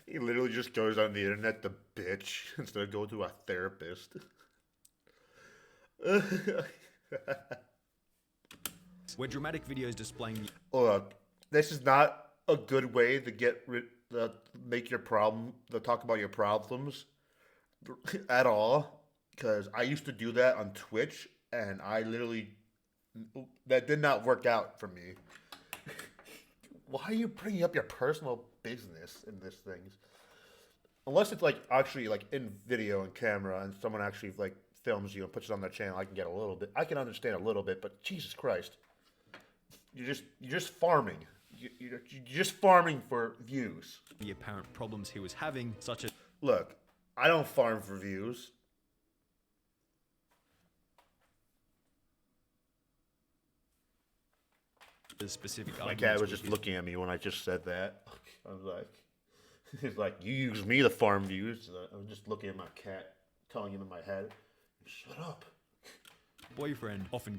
He literally just goes on the internet to bitch instead of going to a therapist. where dramatic videos displaying Look, this is not a good way to make your problem, to talk about your problems at all. Because I used to do that on Twitch, and I literally, that did not work out for me. Why are you bringing up your personal business in this things? Unless it's like actually like in video and camera, and someone actually like films you and puts it on their channel, I can get a little bit. I can understand a little bit, but Jesus Christ, you're just farming. You're just farming for views. the apparent problems he was having, such as Look, I don't farm for views. the specific My arguments cat was with just looking at me when I just said that. I was like, he's like, you use me to farm views. I was just looking at my cat, telling him in my head, shut up. boyfriend often